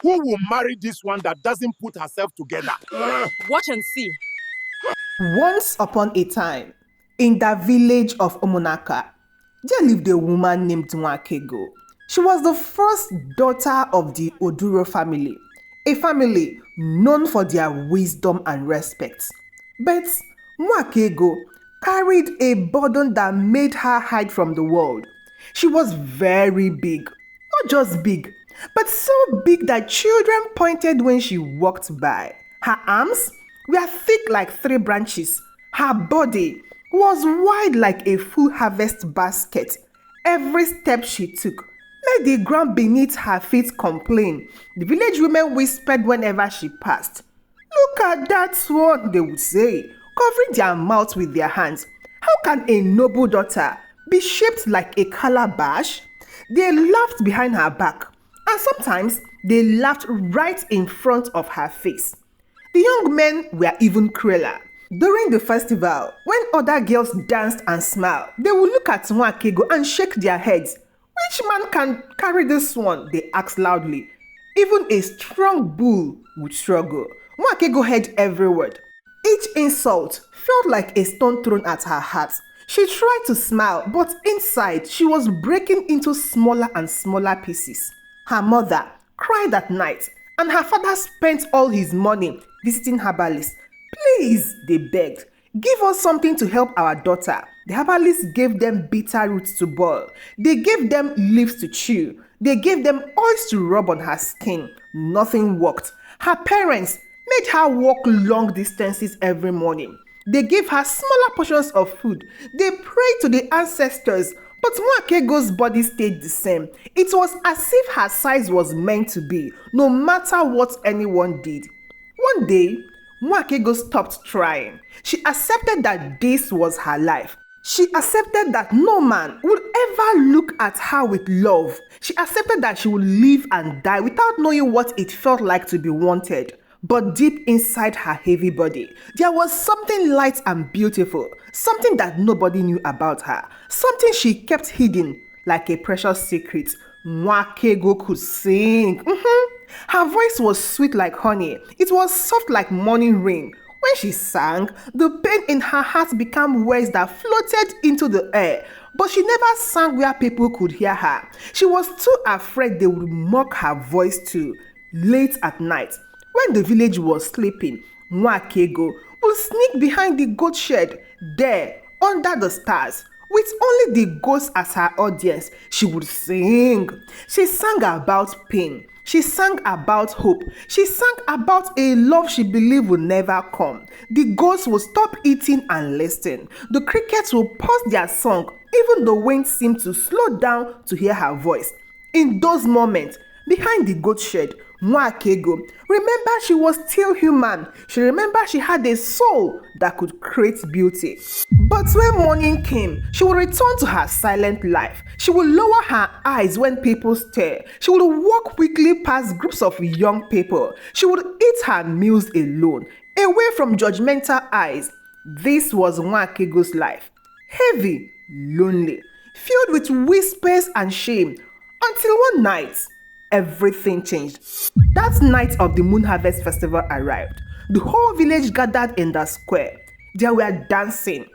Who will marry this one that doesn't put herself together? Watch and see. Once upon a time, in the village of Omonaka, there lived a woman named Nwakaego. She was the first daughter of the Oduro family, a family known for their wisdom and respect. But Nwakaego carried a burden that made her hide from the world. She was very big, not just big, but so big that children pointed when she walked by. Her arms were thick like 3 branches. Her body was wide like a full harvest basket. Every step she took made the ground beneath her feet complain. The village women whispered whenever she passed. "Look at that one," they would say, covering their mouths with their hands. "How can a noble daughter be shaped like a calabash?" They laughed behind her back, and sometimes they laughed right in front of her face. The young men were even crueler. During the festival, when other girls danced and smiled, they would look at Nwakaego and shake their heads. "Which man can carry this one?" they asked loudly. Even a strong bull would struggle. Nwakaego heard every word. Each insult felt like a stone thrown at her heart. She tried to smile, but inside she was breaking into smaller and smaller pieces. Her mother cried at night, and her father spent all his money visiting herbalists. "Please," they begged, "give us something to help our daughter." The herbalists gave them bitter roots to boil. They gave them leaves to chew. They gave them oils to rub on her skin. Nothing worked. Her parents made her walk long distances every morning. They gave her smaller portions of food. They prayed to the ancestors, but Nwakaego's body stayed the same. It was as if her size was meant to be, no matter what anyone did. One day, Nwakaego stopped trying. She accepted that this was her life. She accepted that no man would ever look at her with love. She accepted that she would live and die without knowing what it felt like to be wanted. But deep inside her heavy body, there was something light and beautiful, something that nobody knew about her, something she kept hidden like a precious secret. Nwakaego could sing. Her voice was sweet like honey. It was soft like morning rain. When she sang, the pain in her heart became words that floated into the air. But she never sang where people could hear her. She was too afraid they would mock her voice too. Late at night, when the village was sleeping, Nwakaego would sneak behind the goat shed. There, under the stars, with only the ghosts as her audience, she would sing. She sang about pain. She sang about hope. She sang about a love she believed would never come. The ghosts would stop eating and listen. The crickets would pause their song. Even the wind seemed to slow down to hear her voice. In those moments, behind the goat shed, Nwakaego remember she was still human. She remembered she had a soul that could create beauty. But when morning came, she would return to her silent life. She would lower her eyes when people stare. She would walk quickly past groups of young people. She would eat her meals alone, away from judgmental eyes. This was Nwakaego's life. Heavy, lonely, filled with whispers and shame. Until one night, everything changed. That night of the Moon Harvest Festival arrived. The whole village gathered in the square. There were dancing,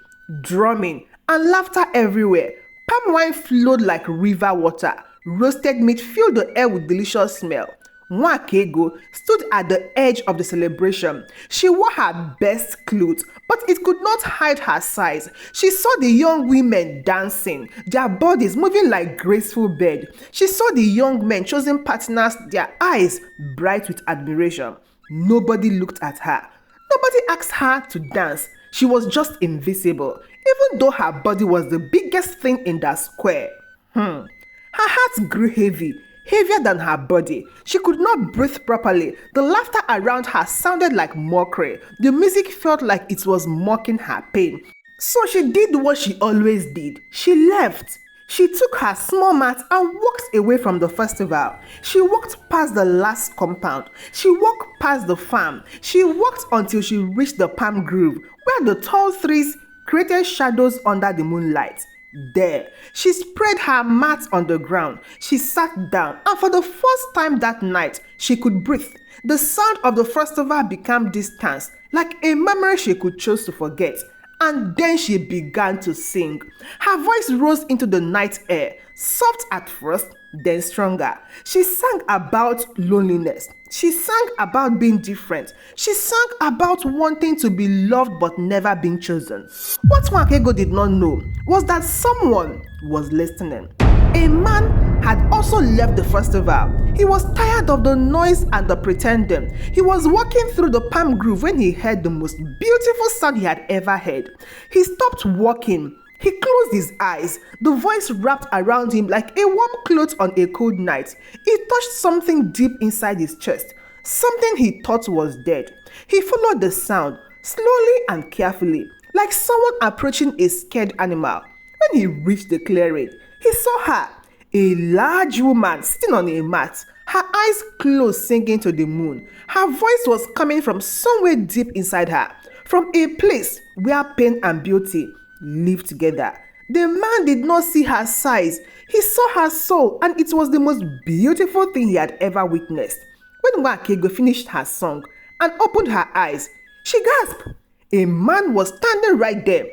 drumming, and laughter everywhere. Palm wine flowed like river water. Roasted meat filled the air with delicious smell. Nwakaego stood at the edge of the celebration. She wore her best clothes, but it could not hide her size. She saw the young women dancing, their bodies moving like graceful birds. She saw the young men choosing partners, their eyes bright with admiration. Nobody looked at her. Nobody asked her to dance. She was just invisible, even though her body was the biggest thing in the square. Her heart grew heavy, heavier than her body. She could not breathe properly. The laughter around her sounded like mockery. The music felt like it was mocking her pain. So she did what she always did. She left. She took her small mat and walked away from the festival. She walked past the last compound. She walked past the farm. She walked until she reached the palm grove, where the tall trees created shadows under the moonlight. There, she spread her mat on the ground. She sat down, and for the first time that night, she could breathe. The sound of the festival became distant, like a memory she could choose to forget. And then she began to sing. Her voice rose into the night air, soft at first, then stronger. She sang about loneliness. She sang about being different. She sang about wanting to be loved but never being chosen. What Nwakaego did not know was that someone was listening. A man had also left the festival. He was tired of the noise and the pretending. He was walking through the palm grove when he heard the most beautiful sound he had ever heard. He stopped walking. He closed his eyes. The voice wrapped around him like a warm cloth on a cold night. It touched something deep inside his chest, something he thought was dead. He followed the sound, slowly and carefully, like someone approaching a scared animal. When he reached the clearing, he saw her, a large woman sitting on a mat, her eyes closed, singing to the moon. Her voice was coming from somewhere deep inside her, from a place where pain and beauty lived together. The man did not see her size. He saw her soul, and it was the most beautiful thing he had ever witnessed. When Nwakaego finished her song and opened her eyes, she gasped. A man was standing right there,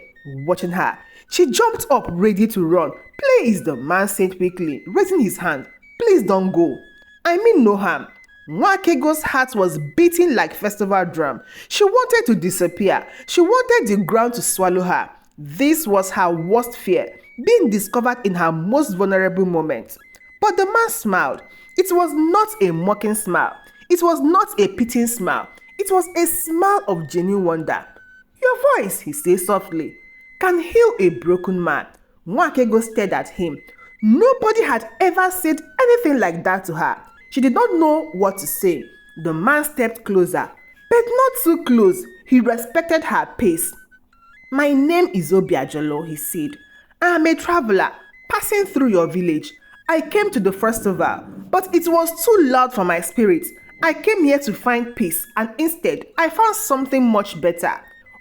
watching her. She jumped up, ready to run. "Please," the man said quickly, raising his hand. "Please don't go. I mean no harm." Nwakaego's heart was beating like festival drum. She wanted to disappear. She wanted the ground to swallow her. This was her worst fear, being discovered in her most vulnerable moment. But the man smiled. It was not a mocking smile. It was not a pitying smile. It was a smile of genuine wonder. "Your voice," he said softly, "can heal a broken man." Nwakaego stared at him. Nobody had ever said anything like that to her. She did not know what to say. The man stepped closer, but not too close. He respected her pace. "My name is Obiajolo," he said. "I am a traveler passing through your village. I came to the festival, but it was too loud for my spirit. I came here to find peace, and instead, I found something much better."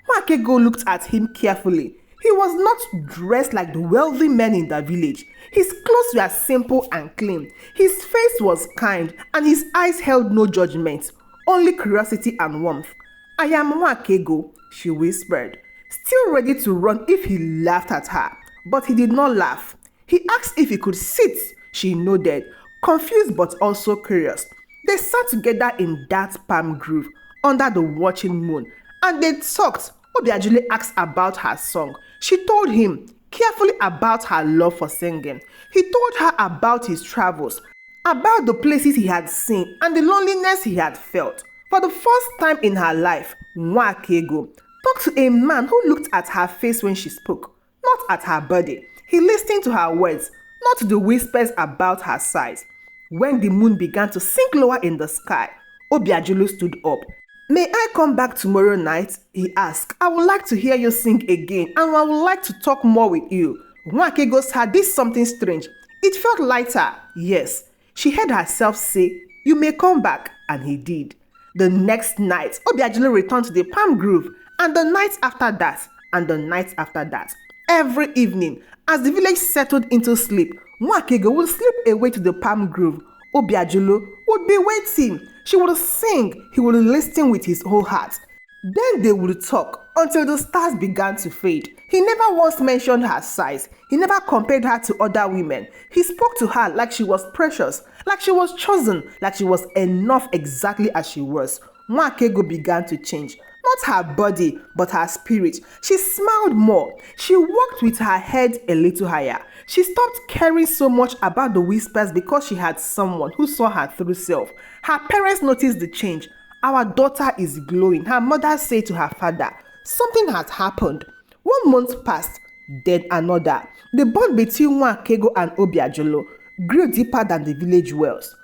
Nwakaego looked at him carefully. He was not dressed like the wealthy men in the village. His clothes were simple and clean. His face was kind, and his eyes held no judgment, only curiosity and warmth. "I am Nwakaego," she whispered, still ready to run if he laughed at her. But he did not laugh. He asked if he could sit. She nodded, confused but also curious. They sat together in that palm grove under the watching moon, and they talked. Obiajulu asked about her song. She told him carefully about her love for singing. He told her about his travels, about the places he had seen and the loneliness he had felt. For the first time in her life, Nwakaego talked to a man who looked at her face when she spoke, not at her body. He listened to her words, not to the whispers about her size. When the moon began to sink lower in the sky, Obiajulu stood up. "May I come back tomorrow night?" he asked. "I would like to hear you sing again, and I would like to talk more with you." Nwakaego's heart did something strange. It felt lighter. Yes, she heard herself say, "You may come back," and he did. The next night, Obiajulu returned to the palm grove, and the night after that, and the night after that. Every evening, as the village settled into sleep, Nwakaego would slip away to the palm grove. Obiajulu would be waiting. She would sing. He would listen with his whole heart. Then they would talk until the stars began to fade. He never once mentioned her size. He never compared her to other women. He spoke to her like she was precious, like she was chosen, like she was enough exactly as she was. Nwakaego began to change. Not her body, but her spirit. She smiled more. She walked with her head a little higher. She stopped caring so much about the whispers because she had someone who saw her through self. Her parents noticed the change. "Our daughter is glowing," her mother said to her father. Something had happened. 1 month passed, then another. The bond between Nwakaego and Obiajulu grew deeper than the village wells.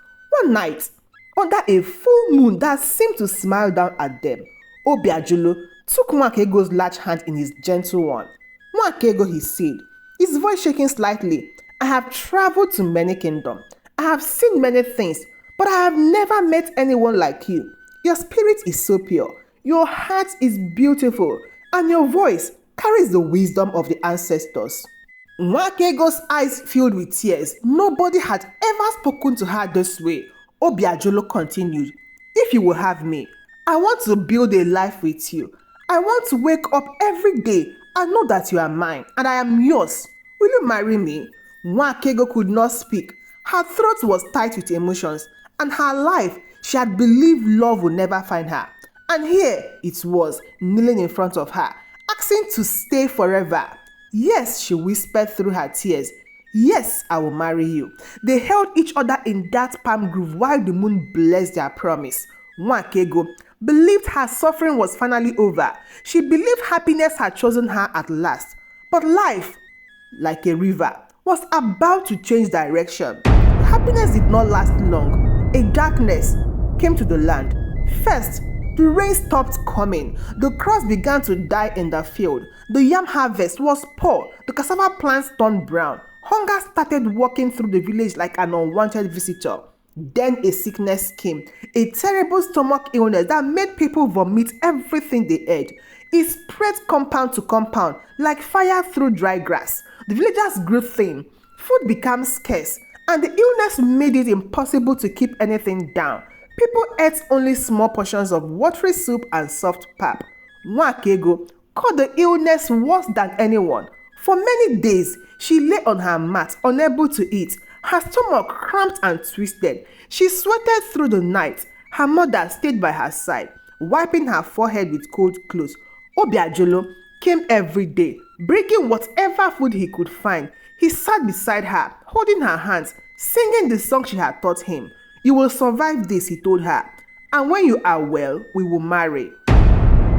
One night, under a full moon that seemed to smile down at them, Obiajulu took Nwakaego's large hand in his gentle one. "Nwakaego," he said, his voice shaking slightly, "I have traveled to many kingdoms. I have seen many things, but I have never met anyone like you. Your spirit is so pure, your heart is beautiful, and your voice carries the wisdom of the ancestors." Nwakego's eyes filled with tears. Nobody had ever spoken to her this way. Obiajulu continued, "If you will have me, I want to build a life with you. I want to wake up every day and know that you are mine and I am yours. Will you marry me?" Nwakego could not speak. Her throat was tight with emotions, and her life, she had believed love would never find her. And here it was, kneeling in front of her, asking to stay forever. "Yes," she whispered through her tears. "Yes, I will marry you." They held each other in that palm grove while the moon blessed their promise. Nwakego believed her suffering was finally over. She believed happiness had chosen her at last. But life, like a river, was about to change direction. Happiness did not last long. A darkness came to the land. First, the rain stopped coming. The crops began to die in the field. The yam harvest was poor. The cassava plants turned brown. Hunger started walking through the village like an unwanted visitor. Then a sickness came, a terrible stomach illness that made people vomit everything they ate. It spread compound to compound like fire through dry grass. The villagers grew thin. Food became scarce, and the illness made it impossible to keep anything down. People ate only small portions of watery soup and soft pap. Nwakego caught the illness worse than anyone. For many days, she lay on her mat, unable to eat. Her stomach cramped and twisted. She sweated through the night. Her mother stayed by her side, wiping her forehead with cold clothes. Obiajulu came every day, bringing whatever food he could find. He sat beside her, holding her hands, singing the song she had taught him. "You will survive this," he told her. "And when you are well, we will marry."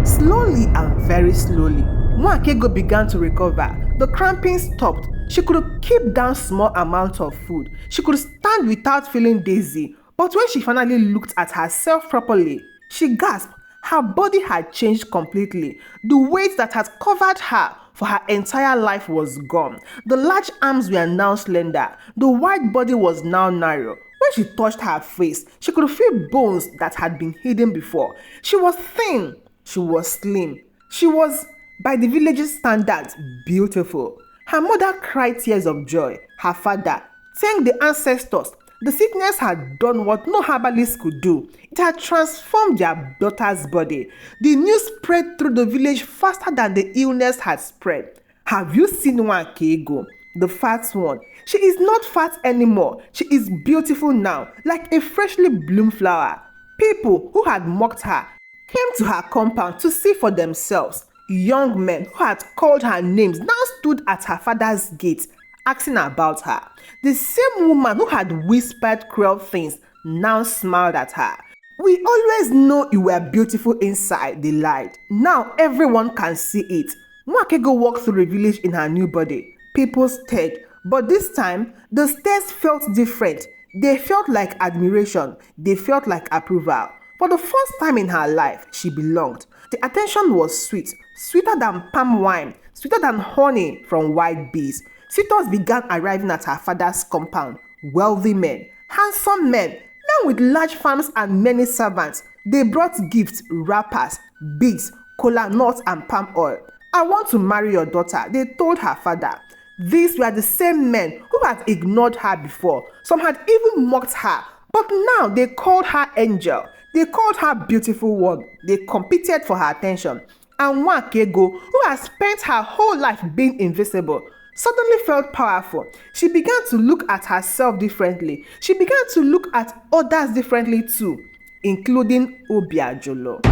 Slowly and very slowly, Nwakego began to recover. The cramping stopped. She could keep down small amounts of food. She could stand without feeling dizzy. But when she finally looked at herself properly, she gasped. Her body had changed completely. The weight that had covered her for her entire life was gone. The large arms were now slender. The wide body was now narrow. When she touched her face, she could feel bones that had been hidden before. She was thin. She was slim. She was, by the village's standards, beautiful. Her mother cried tears of joy. Her father thanked the ancestors. The sickness had done what no herbalist could do. It had transformed their daughter's body. The news spread through the village faster than the illness had spread. "Have you seen Nwakego, the fat one? She is not fat anymore. She is beautiful now, like a freshly bloomed flower." People who had mocked her came to her compound to see for themselves. Young men who had called her names now stood at her father's gate, asking about her. The same woman who had whispered cruel things now smiled at her. "We always know you were beautiful inside," they lied. "Now everyone can see it." Nwakego walked through the village in her new body. People stared, but this time the stares felt different. They felt like admiration. They felt like approval. For the first time in her life, she belonged. The attention was sweet, sweeter than palm wine, sweeter than honey from white bees. Suitors began arriving at her father's compound. Wealthy men, handsome men, men with large farms and many servants. They brought gifts, wrappers, beads, kola nuts and palm oil. "I want to marry your daughter," they told her father. These were the same men who had ignored her before. Some had even mocked her, but now they called her angel. They called her beautiful one. They competed for her attention. And Nwakego, who had spent her whole life being invisible, suddenly felt powerful. She began to look at herself differently. She began to look at others differently too, including Obiajulu.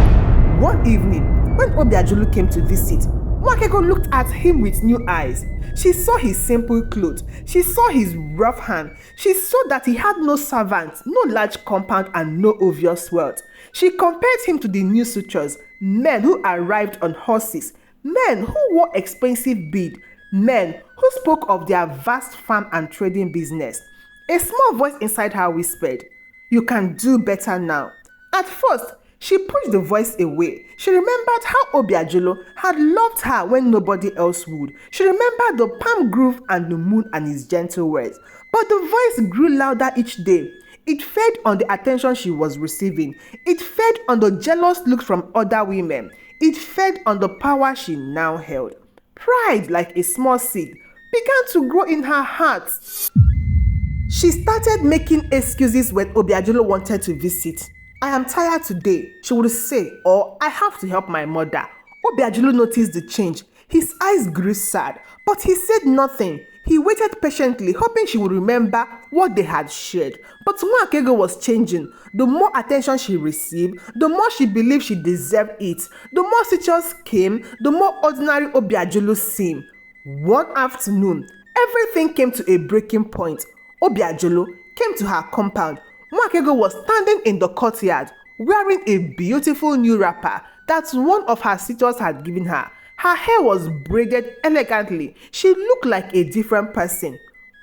One evening, when Obiajulu came to visit, Nwakego looked at him with new eyes. She saw his simple clothes. She saw his rough hand. She saw that he had no servants, no large compound, and no obvious wealth. She compared him to the new suitors, men who arrived on horses, men who wore expensive beads, men who spoke of their vast farm and trading business. A small voice inside her whispered, "You can do better now." At first, she pushed the voice away. She remembered how Obiajulu had loved her when nobody else would. She remembered the palm grove and the moon and his gentle words. But the voice grew louder each day. It fed on the attention she was receiving. It fed on the jealous looks from other women. It fed on the power she now held. Pride, like a small seed, began to grow in her heart. She started making excuses when Obiajulu wanted to visit. I am tired today, she would say, or I have to help my mother. Obiajulu noticed the change. His eyes grew sad, but he said nothing. He waited patiently, hoping she would remember what they had shared. But Nwakaego was changing. The more attention she received, the more she believed she deserved it. The more suitors came, the more ordinary Obiajulu seemed. One afternoon, everything came to a breaking point. Obiajulu came to her compound. Nwakaego was standing in the courtyard, wearing a beautiful new wrapper that one of her suitors had given her. Her hair was braided elegantly. She looked like a different person.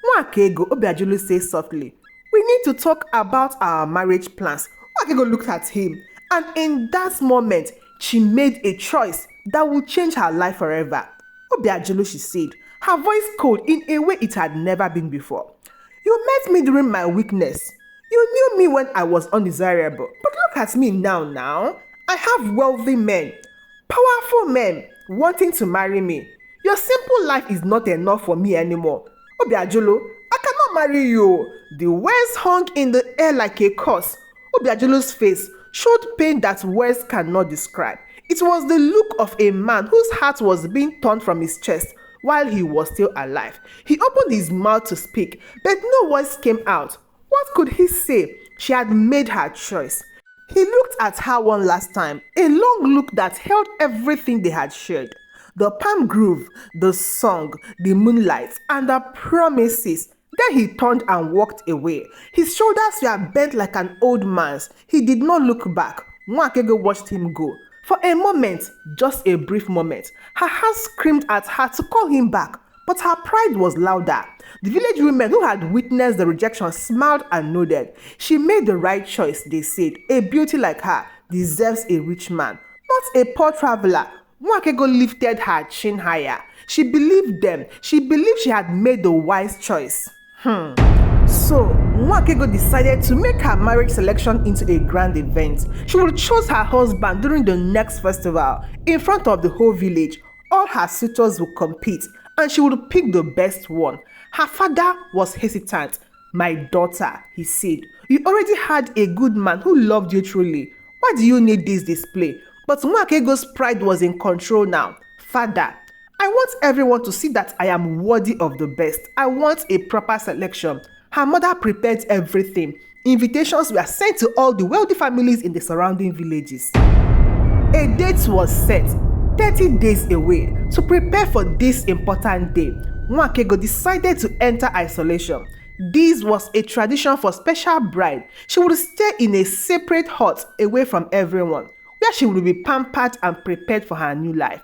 Nwakaego, Obiajulu said softly, "We need to talk about our marriage plans." Nwakaego looked at him, and in that moment, she made a choice that would change her life forever. "Obiajulu," she said, her voice cold in a way it had never been before. "You met me during my weakness. You knew me when I was undesirable. But look at me now. I have wealthy men, powerful men wanting to marry me. Your simple life is not enough for me anymore. Obiajulu, I cannot marry you." The words hung in the air like a curse. Obiajulu's face showed pain that words cannot describe. It was the look of a man whose heart was being torn from his chest while he was still alive. He opened his mouth to speak, but no words came out. What could he say? She had made her choice. He looked at her one last time, a long look that held everything they had shared. The palm grove, the song, the moonlight, and the promises. Then he turned and walked away. His shoulders were bent like an old man's. He did not look back. Nwakaego watched him go. For a moment, just a brief moment, her heart screamed at her to call him back, but her pride was louder. The village women who had witnessed the rejection smiled and nodded. She made the right choice, they said. A beauty like her deserves a rich man, not a poor traveler. Nwakaego lifted her chin higher. She believed them. She believed she had made the wise choice. So, Nwakaego decided to make her marriage selection into a grand event. She would choose her husband during the next festival. In front of the whole village, all her suitors would compete, and she would pick the best one. Her father was hesitant. "My daughter," he said, "you already had a good man who loved you truly. Why do you need this display?" But Nwakaego's pride was in control now. "Father, I want everyone to see that I am worthy of the best. I want a proper selection." Her mother prepared everything. Invitations were sent to all the wealthy families in the surrounding villages. A date was set, 30 days away, to prepare for this important day. Nwakaego decided to enter isolation. This was a tradition for special bride. She would stay in a separate hut away from everyone, where she would be pampered and prepared for her new life.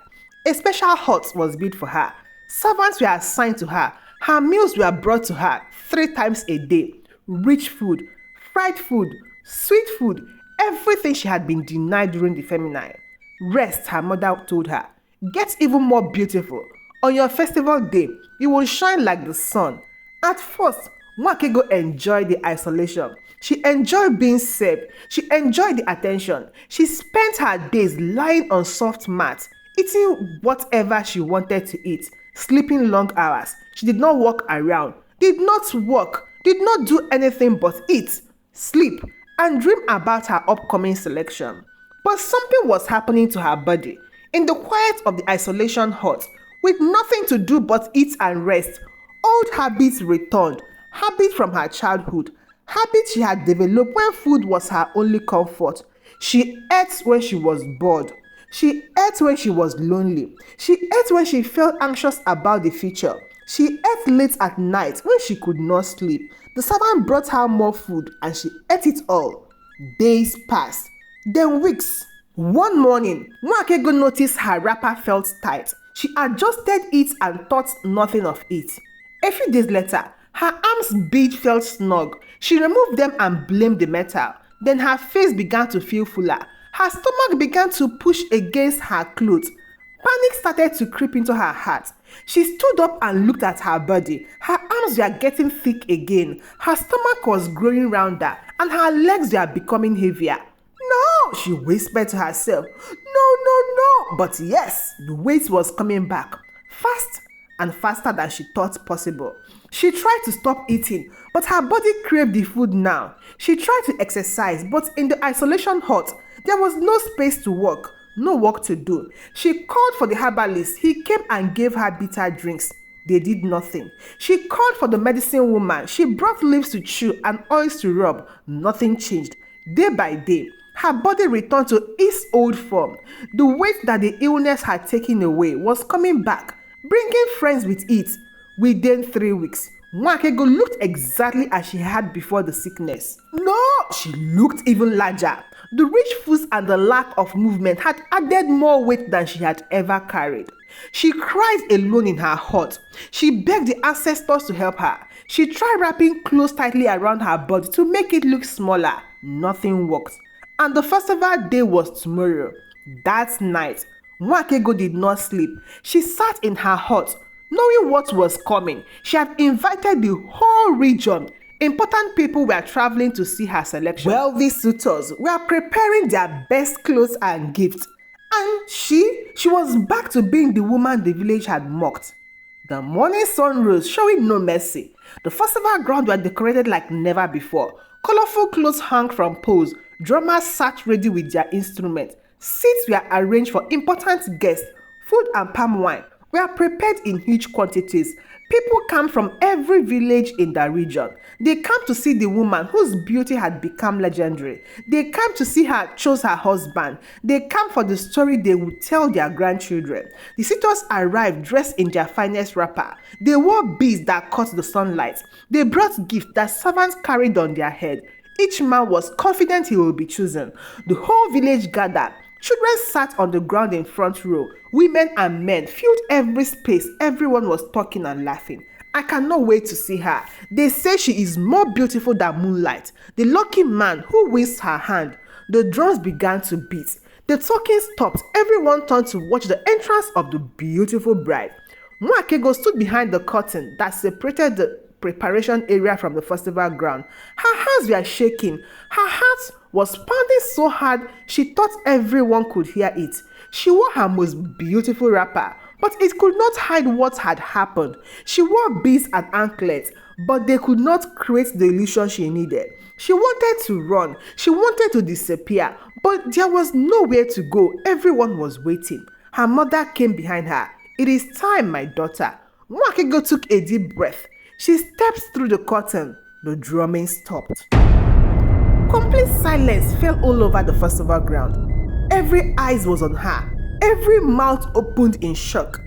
A special hut was built for her. Servants were assigned to her. Her meals were brought to her 3 times a day. Rich food, fried food, sweet food, everything she had been denied during the feminine. Rest, her mother told her. Get even more beautiful. On your festival day, you will shine like the sun. At first, Nwakaego enjoyed the isolation. She enjoyed being safe. She enjoyed the attention. She spent her days lying on soft mats, eating whatever she wanted to eat, sleeping long hours. She did not walk around, did not work, did not do anything but eat, sleep, and dream about her upcoming selection. But something was happening to her body. In the quiet of the isolation hut, with nothing to do but eat and rest, old habits returned. Habits from her childhood. Habits she had developed when food was her only comfort. She ate when she was bored. She ate when she was lonely. She ate when she felt anxious about the future. She ate late at night when she could not sleep. The servant brought her more food and she ate it all. Days passed, then weeks. One morning, Nwakaego noticed her wrapper felt tight. She adjusted it and thought nothing of it. A few days later, her arms bead felt snug. She removed them and blamed the metal. Then her face began to feel fuller. Her stomach began to push against her clothes. Panic started to creep into her heart. She stood up and looked at her body. Her arms were getting thick again. Her stomach was growing rounder and her legs were becoming heavier. "No," she whispered to herself. No. But yes, the weight was coming back. Fast and faster than she thought possible. She tried to stop eating, but her body craved the food now. She tried to exercise, but in the isolation hut, there was no space to walk, no work to do. She called for the herbalist. He came and gave her bitter drinks. They did nothing. She called for the medicine woman. She brought leaves to chew and oils to rub. Nothing changed. Day by day, her body returned to its old form. The weight that the illness had taken away was coming back, bringing friends with it. Within 3 weeks, Nwakaego looked exactly as she had before the sickness. No, she looked even larger. The rich foods and the lack of movement had added more weight than she had ever carried. She cried alone in her hut. She begged the ancestors to help her. She tried wrapping clothes tightly around her body to make it look smaller. Nothing worked. And the festival day was tomorrow. That night, Nwakaego did not sleep. She sat in her hut, knowing what was coming. She had invited the whole region. Important people were traveling to see her selection. Wealthy suitors were preparing their best clothes and gifts. And she was back to being the woman the village had mocked. The morning sun rose, showing no mercy. The festival grounds were decorated like never before. Colorful clothes hung from poles. Drummers sat ready with their instruments. Seats were arranged for important guests. Food and palm wine were prepared in huge quantities. People came from every village in the region. They came to see the woman whose beauty had become legendary. They came to see her choose her husband. They came for the story they would tell their grandchildren. The suitors arrived dressed in their finest wrapper. They wore beads that caught the sunlight. They brought gifts that servants carried on their head. Each man was confident he would be chosen. The whole village gathered. Children sat on the ground in front row. Women and men filled every space. Everyone was talking and laughing. I cannot wait to see her. They say she is more beautiful than moonlight. The lucky man who wins her hand. The drums began to beat. The talking stopped. Everyone turned to watch the entrance of the beautiful bride. Nwakaego stood behind the curtain that separated the preparation area from the festival ground. Her hands were shaking. Her heart was pounding so hard she thought everyone could hear it. She wore her most beautiful wrapper, but it could not hide what had happened. She wore beads and anklets, but they could not create the illusion she needed. She wanted to run. She wanted to disappear, but there was nowhere to go. Everyone was waiting. Her mother came behind her. It is time, my daughter. Nwakaego took a deep breath. She stepped through the curtain. The drumming stopped. Complete silence fell all over the festival ground. Every eyes was on her. Every mouth opened in shock.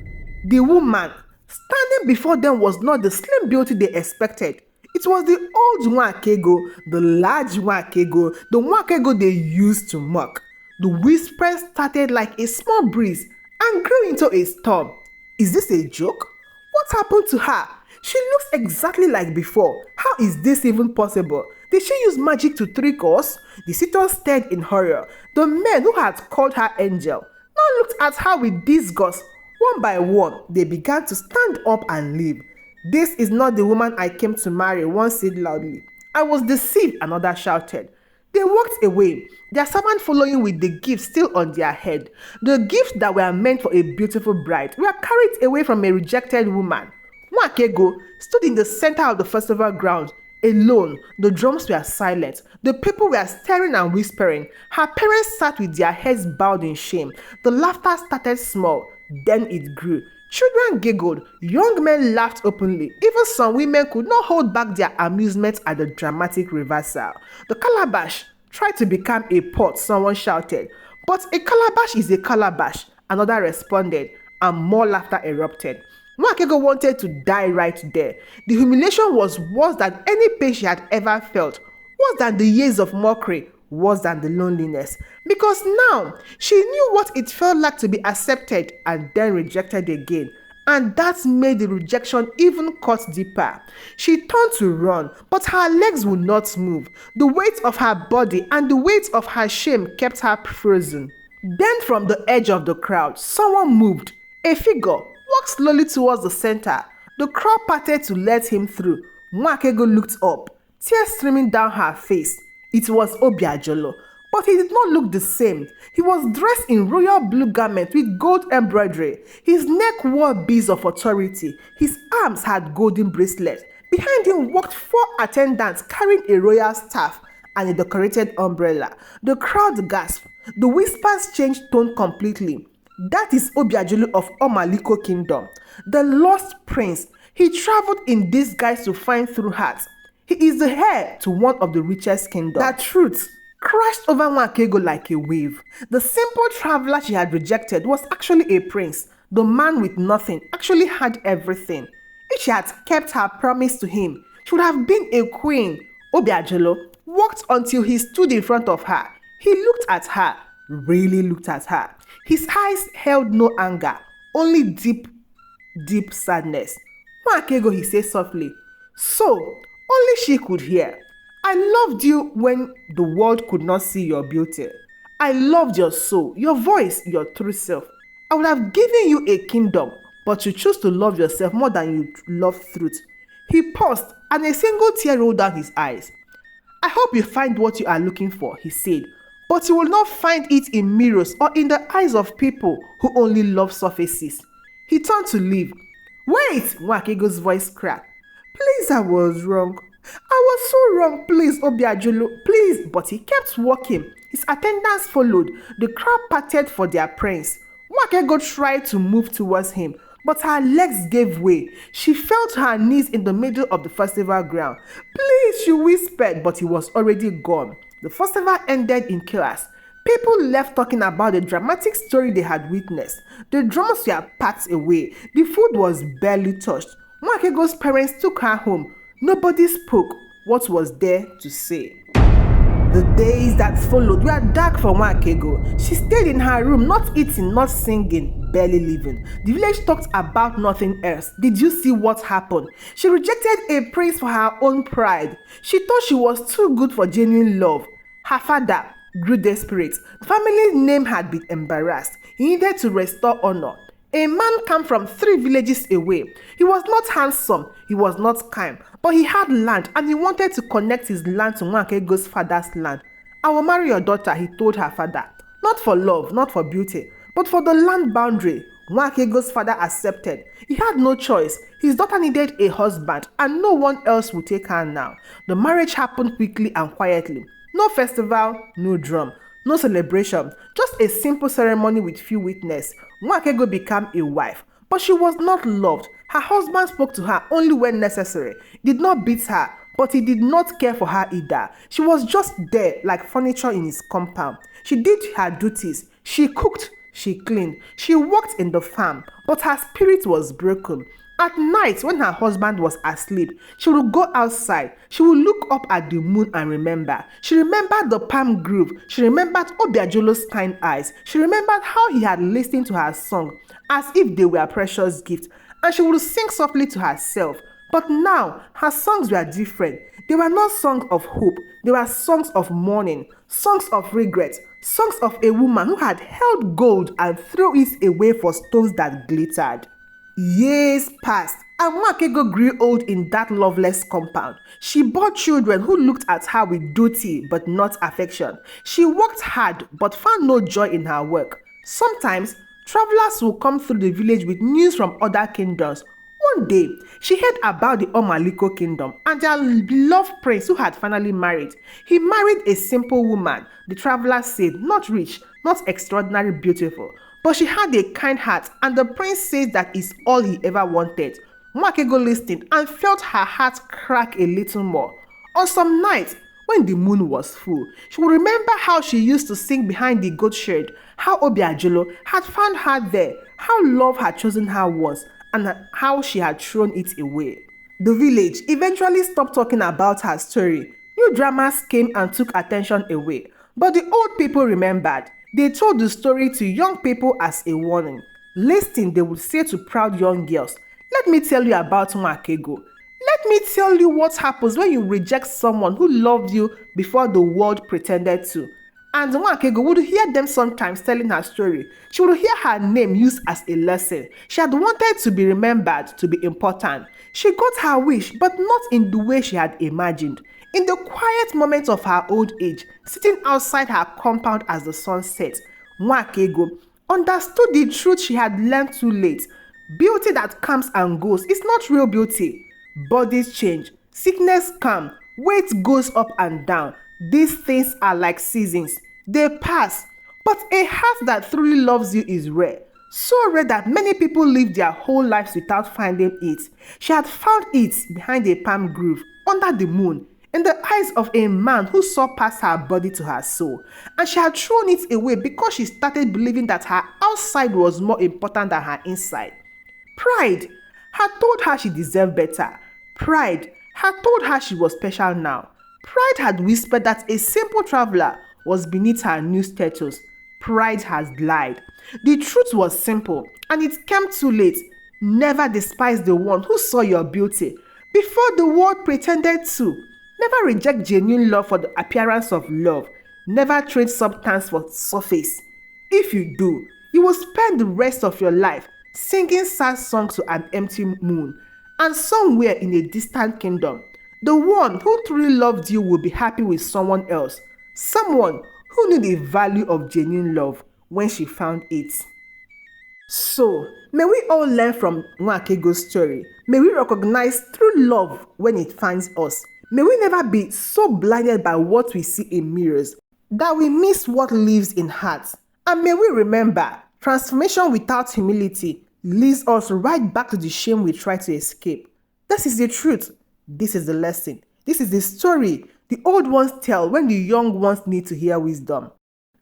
The woman standing before them was not the slim beauty they expected. It was the old Nwakaego, the large Nwakaego, the Nwakaego they used to mock. The whispers started like a small breeze and grew into a storm. Is this a joke? What happened to her? She looks exactly like before. How is this even possible? Did she use magic to trick us? The suitors stared in horror. The men who had called her angel now looked at her with disgust. One by one, they began to stand up and leave. This is not the woman I came to marry, one said loudly. I was deceived, another shouted. They walked away, their servant following with the gifts still on their head. The gifts that were meant for a beautiful bride were carried away from a rejected woman. Nwakaego stood in the center of the festival ground, alone. The drums were silent. The people were staring and whispering. Her parents sat with their heads bowed in shame. The laughter started small, then it grew. Children giggled. Young men laughed openly. Even some women could not hold back their amusement at the dramatic reversal. The calabash tried to become a pot, someone shouted. But a calabash is a calabash, another responded, and more laughter erupted. Nwakaego wanted to die right there. The humiliation was worse than any pain she had ever felt, worse than the years of mockery, worse than the loneliness. Because now, she knew what it felt like to be accepted and then rejected again. And that made the rejection even cut deeper. She turned to run, but her legs would not move. The weight of her body and the weight of her shame kept her frozen. Then from the edge of the crowd, someone moved. A figure walked slowly towards the center. The crowd parted to let him through. Nwakaego looked up, tears streaming down her face. It was Obiajolo. But he did not look the same. He was dressed in royal blue garment with gold embroidery. His neck wore beads of authority. His arms had golden bracelets. Behind him walked 4 attendants carrying a royal staff and a decorated umbrella. The crowd gasped. The whispers changed tone completely. That is Obiajulu of Omaliko Kingdom, the lost prince. He traveled in disguise to find true hearts. He is the heir to one of the richest kingdoms. That truth crashed over Nwakaego like a wave. The simple traveler she had rejected was actually a prince. The man with nothing actually had everything. If she had kept her promise to him, she would have been a queen. Obiajulu walked until he stood in front of her. He looked at her, really looked at her. His eyes held no anger, only deep, deep sadness. Nwakaego, he said softly. So, only she could hear. I loved you when the world could not see your beauty. I loved your soul, your voice, your true self. I would have given you a kingdom, but you chose to love yourself more than you love truth. He paused, and a single tear rolled down his eyes. I hope you find what you are looking for, he said, but you will not find it in mirrors or in the eyes of people who only love surfaces. He turned to leave. Wait, Nwakego's voice cracked. Please, I was wrong. I was so wrong, please, Obiajulu, please. But he kept walking. His attendants followed. The crowd parted for their prince. Nwakaego tried to move towards him, but her legs gave way. She fell to her knees in the middle of the festival ground. Please, she whispered, but he was already gone. The festival ended in chaos. People left talking about the dramatic story they had witnessed. The drums were packed away. The food was barely touched. Nwakego's parents took her home. Nobody spoke. What was there to say? The days that followed were dark for Nwakaego. She stayed in her room, not eating, not singing, barely living. The village talked about nothing else. Did you see what happened? She rejected a prince for her own pride. She thought she was too good for genuine love. Her father grew desperate. The family's name had been embarrassed. He needed to restore honor. A man came from 3 villages away. He was not handsome, he was not kind, but he had land and he wanted to connect his land to Nwakego's father's land. I will marry your daughter, he told her father. Not for love, not for beauty, but for the land boundary. Nwakego's father accepted. He had no choice. His daughter needed a husband and no one else would take her now. The marriage happened quickly and quietly. No festival, no drum, no celebration, just a simple ceremony with few witnesses. Nwakaego became a wife, but she was not loved. Her husband spoke to her only when necessary. He did not beat her, but he did not care for her either. She was just there like furniture in his compound. She did her duties. She cooked, she cleaned, she worked in the farm, but her spirit was broken. At night, when her husband was asleep, she would go outside. She would look up at the moon and remember. She remembered the palm grove. She remembered Obiajolo's kind eyes. She remembered how he had listened to her song as if they were precious gifts. And she would sing softly to herself. But now, her songs were different. They were not songs of hope. They were songs of mourning, songs of regret, songs of a woman who had held gold and threw it away for stones that glittered. Years passed, and Nwakaego grew old in that loveless compound. She bore children who looked at her with duty but not affection. She worked hard but found no joy in her work. Sometimes, travelers would come through the village with news from other kingdoms. One day, she heard about the Omaliko kingdom and their beloved prince who had finally married. He married a simple woman, the traveler said, not rich, not extraordinarily beautiful. But she had a kind heart, and the prince says that is all he ever wanted. Nwakaego listened and felt her heart crack a little more. On some nights, when the moon was full, she would remember how she used to sing behind the goat shed, how Obiajolo had found her there, how love had chosen her once, and how she had thrown it away. The village eventually stopped talking about her story. New dramas came and took attention away, but the old people remembered. They told the story to young people as a warning. Listening, they would say to proud young girls, "Let me tell you about Nwakaego. Let me tell you what happens when you reject someone who loved you before the world pretended to." And Nwakaego would hear them sometimes telling her story. She would hear her name used as a lesson. She had wanted to be remembered, to be important. She got her wish, but not in the way she had imagined. In the quiet moments of her old age, sitting outside her compound as the sun set, Nwakaego understood the truth she had learned too late. Beauty that comes and goes is not real beauty. Bodies change, sickness comes, weight goes up and down. These things are like seasons. They pass. But a heart that truly loves you is rare. So rare that many people live their whole lives without finding it. She had found it behind a palm grove, under the moon, in the eyes of a man who saw past her body to her soul. And she had thrown it away because she started believing that her outside was more important than her inside. Pride had told her she deserved better. Pride had told her she was special now. Pride had whispered that a simple traveler was beneath her new status. Pride has lied. The truth was simple, and it came too late. Never despise the one who saw your beauty before the world pretended to. Never reject genuine love for the appearance of love. Never trade substance for surface. If you do, you will spend the rest of your life singing sad songs to an empty moon. And somewhere in a distant kingdom, the one who truly loved you will be happy with someone else. Someone who knew the value of genuine love when she found it. So, may we all learn from Nwakaego's story. May we recognize true love when it finds us. May we never be so blinded by what we see in mirrors that we miss what lives in hearts. And may we remember, transformation without humility leads us right back to the shame we try to escape. This is the truth. This is the lesson. This is the story the old ones tell when the young ones need to hear wisdom.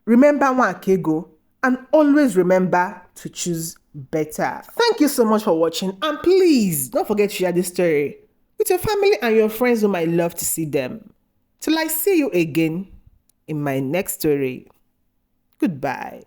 Remember Nwakaego, and always remember to choose better. Thank you so much for watching, and please don't forget to share this story with your family and your friends who might love to see them. Till I see you again in my next story. Goodbye.